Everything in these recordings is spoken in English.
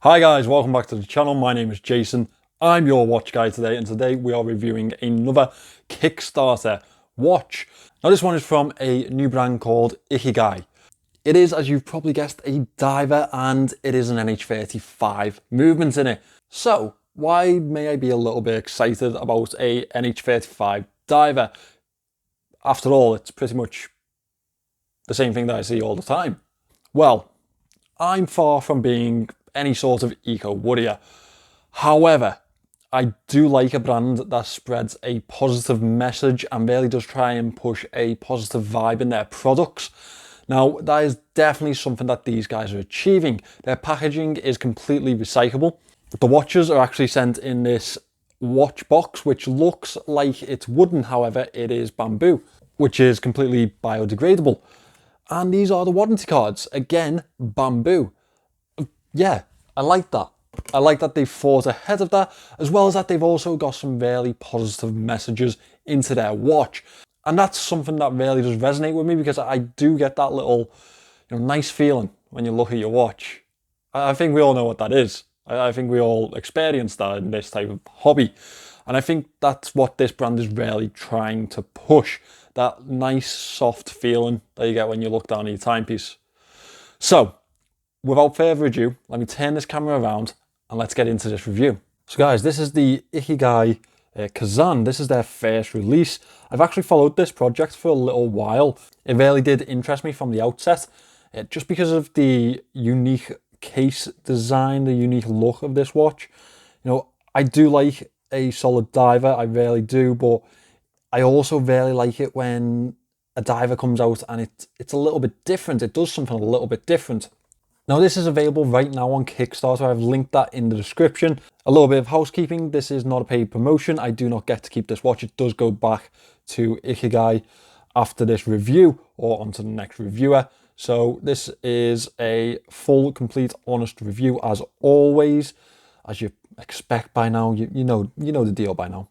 Hi guys, welcome back to the channel. My name is Jason. I'm your watch guy today, and today we are reviewing another Kickstarter watch. Now this one is from a new brand called Ikigai. It is, as you've probably guessed, a diver, and it is an NH35 movement in it. So why may I be a little bit excited about a NH35 diver? After all, it's pretty much the same thing that I see all the time. Well, I'm far from being any sort of eco-warrior. However, I do like a brand that spreads a positive message and really does try and push a positive vibe in their products. Now, that is definitely something that these guys are achieving. Their packaging is completely recyclable. The watches are actually sent in this watch box, which looks like it's wooden. However, it is bamboo, which is completely biodegradable. And these are the warranty cards. Again, bamboo. Yeah, I like that. I like that they've thought ahead of that, as well as that they've also got some really positive messages into their watch. And that's something that really does resonate with me, because I do get that little, nice feeling when you look at your watch. I think we all know what that is. I think we all experience that in this type of hobby. And I think that's what this brand is really trying to push. That nice, soft feeling that you get when you look down at your timepiece. So, without further ado, let me turn this camera around and let's get into this review. So guys, this is the Ikigai Kazan. This is their first release. I've actually followed this project for a little while. It really did interest me from the outset, just because of the unique case design, the unique look of this watch. I do like a solid diver, I really do, but I also really like it when a diver comes out and it's a little bit different. It does something a little bit different. Now this is available right now on Kickstarter. I've linked that in the description. A little bit of housekeeping. This is not a paid promotion. I do not get to keep this watch. It does go back to Ikigai after this review or onto the next reviewer. So this is a full, complete, honest review as always. As you expect by now, you know the deal by now.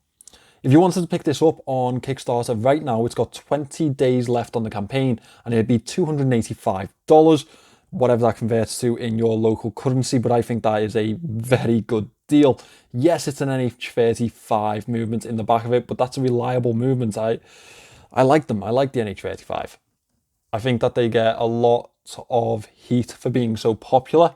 If you wanted to pick this up on Kickstarter right now, it's got 20 days left on the campaign and it'd be $285. Whatever that converts to in your local currency, but I think that is a very good deal. Yes, it's an NH35 movement in the back of it, but that's a reliable movement. I like them. I like the NH35. I think that they get a lot of heat for being so popular,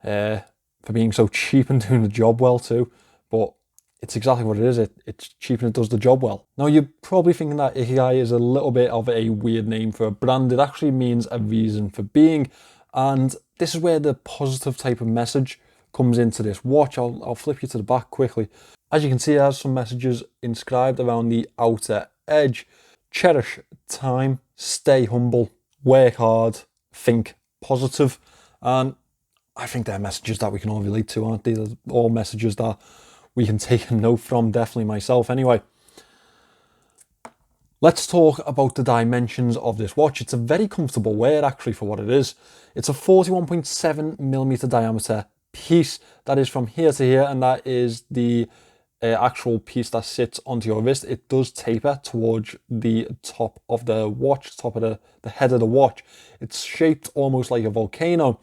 for being so cheap and doing the job well too, but it's exactly what it is. It's cheap and it does the job well. Now, you're probably thinking that Ikigai is a little bit of a weird name for a brand. It actually means a reason for being. And this is where the positive type of message comes into this watch. I'll flip you to the back quickly. As you can see, it has some messages inscribed around the outer edge. Cherish time, stay humble, work hard, think positive. And I think they're messages that we can all relate to, aren't they? They're all messages that we can take a note from, definitely myself anyway. Let's talk about the dimensions of this watch. It's a very comfortable wear actually for what it is. It's a 41.7mm diameter piece that is from here to here, and that is the actual piece that sits onto your wrist. It does taper towards the top of the watch, top of the head of the watch. It's shaped almost like a volcano.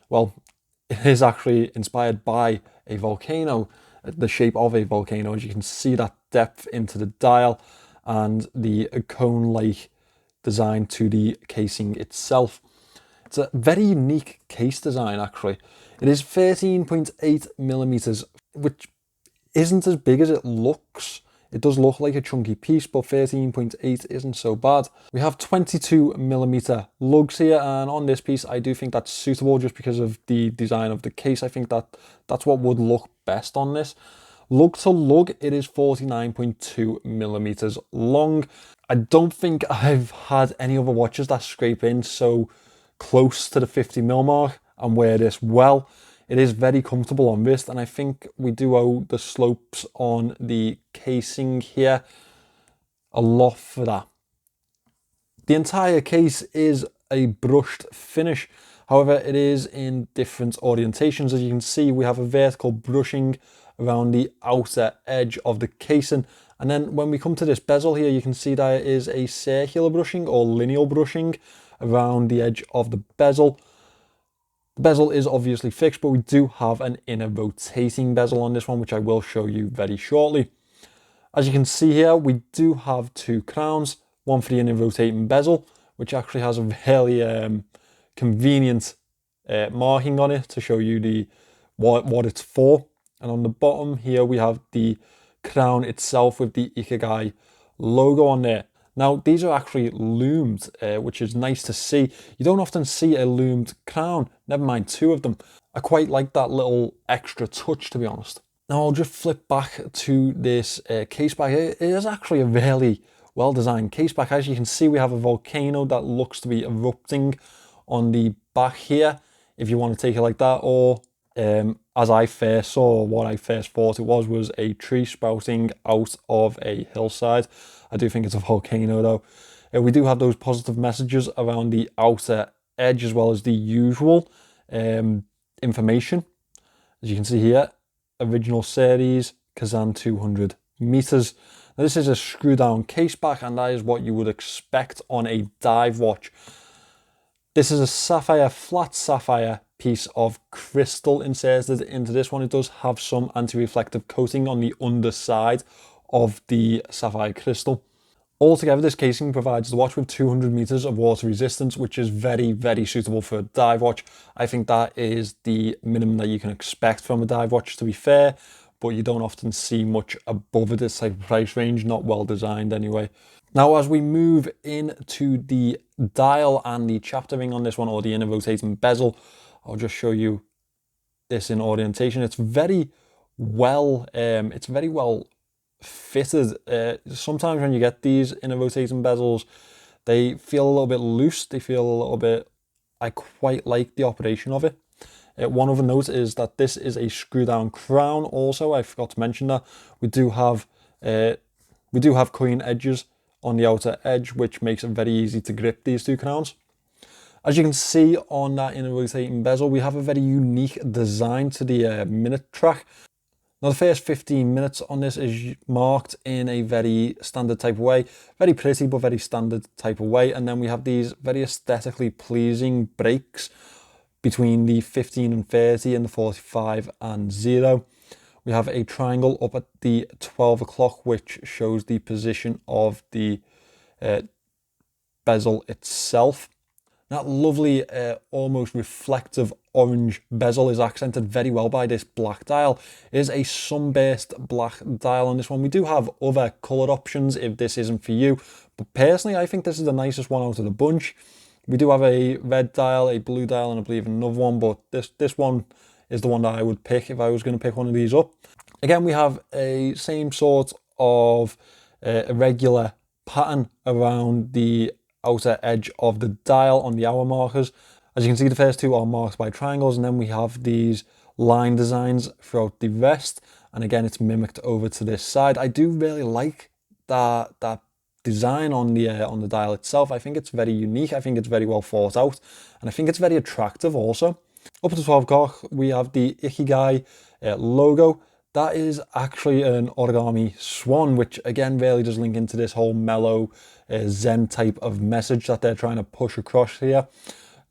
Well, it is actually inspired by a volcano, the shape of a volcano, as you can see that depth into the dial and the cone-like design to the casing itself. It's a very unique case design actually. It is 13.8mm, which isn't as big as it looks. It does look like a chunky piece, but 13.8 isn't so bad. We have 22mm lugs here, and on this piece I do think that's suitable just because of the design of the case. I think that's what would look best on this. Lug to lug, it is 49.2mm long. I don't think I've had any other watches that scrape in so close to the 50mm mark and wear this well. It is very comfortable on wrist, and I think we do owe the slopes on the casing here a lot for that. The entire case is a brushed finish. However, it is in different orientations. As you can see, we have a vertical brushing around the outer edge of the casing, and then when we come to this bezel here, you can see that it is a circular brushing or lineal brushing around the edge of the bezel. The bezel is obviously fixed, but we do have an inner rotating bezel on this one, which I will show you very shortly. As you can see here, we do have two crowns, one for the inner rotating bezel, which actually has a very convenient marking on it to show you what it's for. And on the bottom here, we have the crown itself with the Ikigai logo on there. Now, these are actually loomed, which is nice to see. You don't often see a loomed crown, never mind two of them. I quite like that little extra touch, to be honest. Now, I'll just flip back to this caseback. It is actually a really well-designed caseback. As you can see, we have a volcano that looks to be erupting on the back here, if you want to take it like that, or as I first saw, what I first thought it was a tree sprouting out of a hillside. I do think it's a volcano though. We do have those positive messages around the outer edge as well as the usual information. As you can see here, original series, Kazan 200 meters. Now this is a screw down caseback, and that is what you would expect on a dive watch. This is a sapphire, flat sapphire piece of crystal inserted into this one. It does have some anti-reflective coating on the underside of the sapphire crystal. Altogether, this casing provides the watch with 200 meters of water resistance, which is very, very suitable for a dive watch. I think that is the minimum that you can expect from a dive watch, to be fair, but you don't often see much above this type of price range, not well designed anyway. Now, as we move into the dial and the chapter ring on this one, or the inner rotating bezel, I'll just show you this in orientation. It's very well fitted. Sometimes when you get these inner rotating bezels, they feel a little bit loose. They feel a little bit, I quite like the operation of it. One other note is that this is a screw down crown also. I forgot to mention that. We do have coin edges on the outer edge, which makes it very easy to grip these two crowns. As you can see on that inner rotating bezel, we have a very unique design to the minute track. Now, the first 15 minutes on this is marked in a very standard type of way, very pretty but very standard type of way. And then we have these very aesthetically pleasing breaks between the 15 and 30 and the 45 and 0. We have a triangle up at the 12 o'clock, which shows the position of the bezel itself. That lovely, almost reflective orange bezel is accented very well by this black dial. It is a sunburst black dial on this one. We do have other colour options if this isn't for you, but personally I think this is the nicest one out of the bunch. We do have a red dial, a blue dial, and I believe another one, but this one is the one that I would pick if I was going to pick one of these up. Again, we have a same sort of irregular pattern around the outer edge of the dial on the hour markers. As you can see, the first two are marked by triangles, and then we have these line designs throughout the rest. And again, it's mimicked over to this side. I do really like that design on the dial itself. I think it's very unique. I think it's very well thought out, and I think it's very attractive also. Up to 12 o'clock, we have the Ikigai logo. That is actually an origami swan, which again really does link into this whole mellow Zen type of message that they're trying to push across here.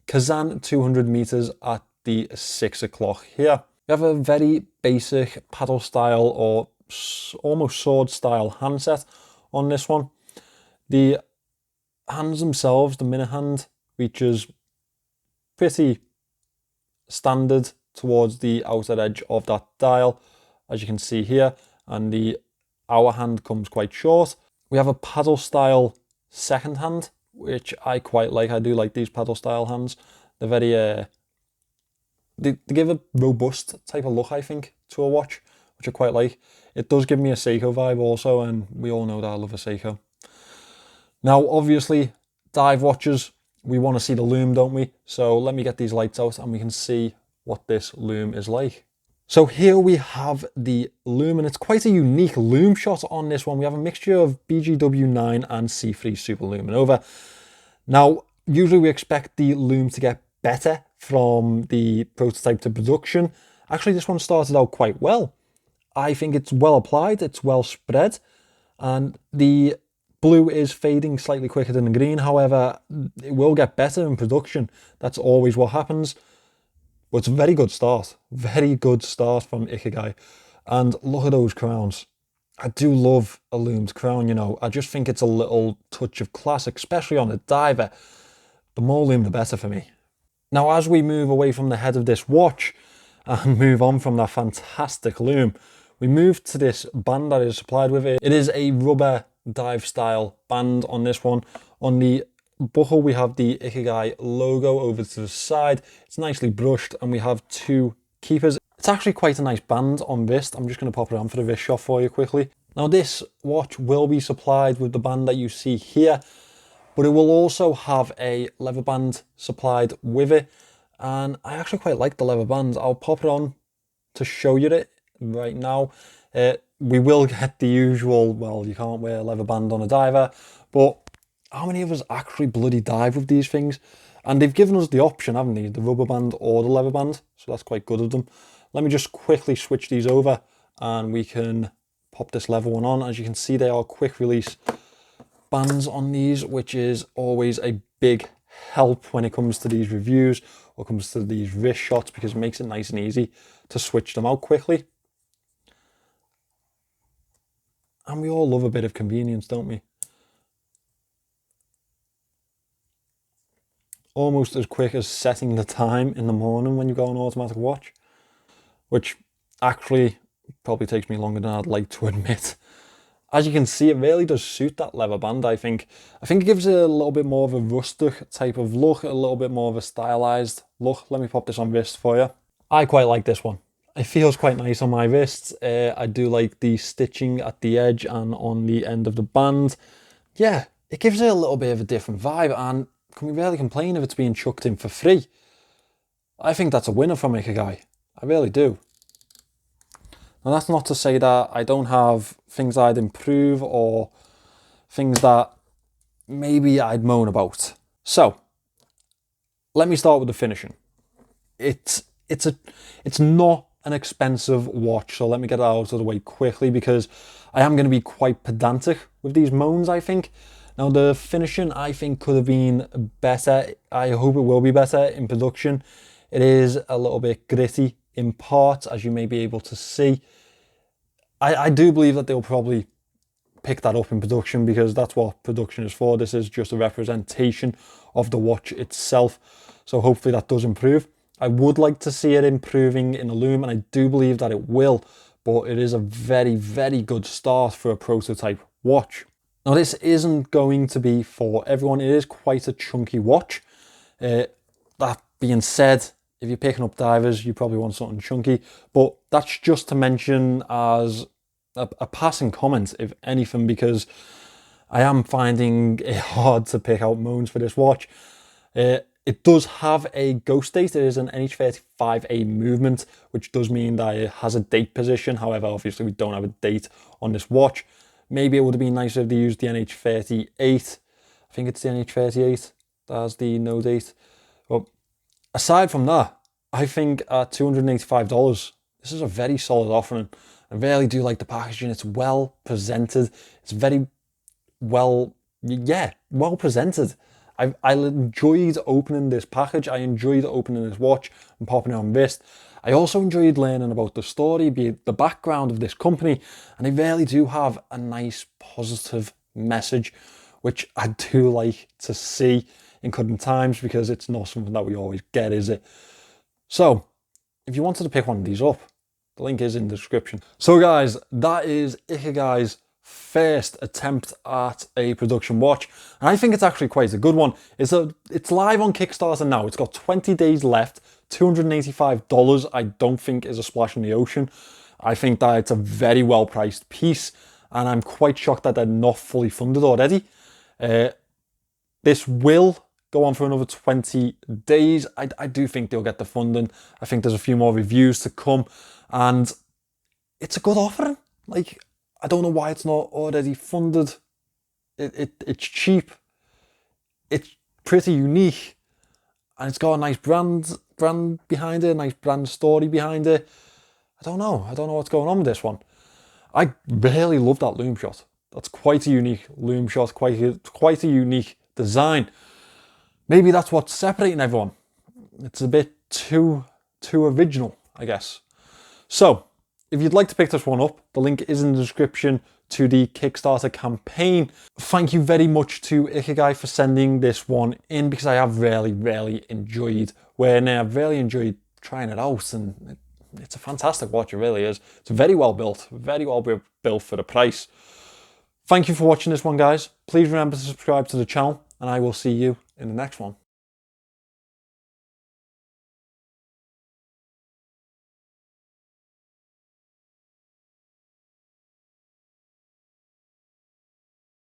Kazan 200 meters at the 6 o'clock here. We have a very basic paddle style or almost sword style handset on this one. The hands themselves, the minute hand, reaches pretty standard towards the outer edge of that dial, as you can see here, and the hour hand comes quite short. We have a paddle style second hand, which I quite like. I do like these paddle style hands. They're very they give a robust type of look, I think, to a watch, which I quite like. It does give me a Seiko vibe also, and we all know that I love a Seiko. Now, obviously, dive watches, we want to see the lume, don't we? So let me get these lights out and we can see what this lume is like. So here we have the lume, and it's quite a unique lume shot on this one. We have a mixture of BGW9 and C3 Super Luminova. Now, usually we expect the lume to get better from the prototype to production. Actually, this one started out quite well. I think it's well applied, it's well spread, and the blue is fading slightly quicker than the green. However, it will get better in production. That's always what happens. But it's a very good start. Very good start from Ikigai. And look at those crowns. I do love a loomed crown, you know. I just think it's a little touch of class, especially on a diver. The more loom, the better for me. Now, as we move away from the head of this watch and move on from that fantastic loom, we move to this band that is supplied with it. It is a rubber dive style band on this one. On the buckle, we have the Ikigai logo over to the side. It's nicely brushed, and we have two keepers. It's actually quite a nice band on wrist. I'm just going to pop it on for the wrist shot for you quickly. Now, this watch will be supplied with the band that you see here, but it will also have a leather band supplied with it. And I actually quite like the leather bands. I'll pop it on to show you it right now. We will get the usual, well, you can't wear a leather band on a diver, but how many of us actually bloody dive with these things? And they've given us the option, haven't they? The rubber band or the leather band. So that's quite good of them. Let me just quickly switch these over and we can pop this leather one on. As you can see, they are quick release bands on these, which is always a big help when it comes to these reviews or comes to these wrist shots, because it makes it nice and easy to switch them out quickly. And we all love a bit of convenience, don't we? Almost as quick as setting the time in the morning when you got an automatic watch, which actually probably takes me longer than I'd like to admit. As you can see, it really does suit that leather band, I think. I think it gives it a little bit more of a rustic type of look, a little bit more of a stylized look. Let me pop this on wrist for you. I quite like this one. It feels quite nice on my wrists. I do like the stitching at the edge and on the end of the band. Yeah, it gives it a little bit of a different vibe, and can we really complain if it's being chucked in for free? I think that's a winner from Ikigai. I really do. Now, that's not to say that I don't have things I'd improve or things that maybe I'd moan about. So, let me start with the finishing. It's not an expensive watch, so let me get that out of the way quickly, because I am going to be quite pedantic with these moans, I think. Now, the finishing, I think, could have been better. I hope it will be better in production. It is a little bit gritty in parts, as you may be able to see. I do believe that they'll probably pick that up in production, because that's what production is for. This is just a representation of the watch itself. So hopefully that does improve. I would like to see it improving in the Lume, and I do believe that it will, but it is a very, very good start for a prototype watch. Now, this isn't going to be for everyone. It is quite a chunky watch. That being said, if you're picking up divers, you probably want something chunky, but that's just to mention as a passing comment, if anything, because I am finding it hard to pick out moans for this watch. It does have a ghost date. It is an NH35A movement, which does mean that it has a date position. However, obviously we don't have a date on this watch. Maybe it would have been nicer if they used the NH38. I think it's the NH38 that has the no date. But aside from that, I think at $285, this is a very solid offering. I really do like the packaging. It's well presented. It's very well presented. I enjoyed opening this package. I enjoyed opening this watch and popping it on wrist. I also enjoyed learning about the story, the background of this company, and they really do have a nice positive message, which I do like to see in current times, because it's not something that we always get, is it? So, if you wanted to pick one of these up, the link is in the description. So guys, that is Ikigai's first attempt at a production watch, and I think it's actually quite a good one. It's live on Kickstarter now. It's got 20 days left. $285 I don't think is a splash in the ocean. I think that it's a very well priced piece, and I'm quite shocked that they're not fully funded already. This will go on for another 20 days. I do think they'll get the funding. I think there's a few more reviews to come, and it's a good offering. Like, I don't know why it's not already funded. It's cheap. It's pretty unique, and it's got a nice brand behind it, a nice brand story behind it. I don't know what's going on with this one. I really love that loom shot. That's quite a unique loom shot, quite a unique design. Maybe that's what's separating everyone. It's a bit too too original, I guess. So if you'd like to pick this one up, the link is in the description to the Kickstarter campaign. Thank you very much to Ikigai for sending this one in, because I have really enjoyed wearing it. I've really enjoyed trying it out, and it's a fantastic watch, it really is. It's very well built for the price. Thank you for watching this one, guys. Please remember to subscribe to the channel, and I will see you in the next one.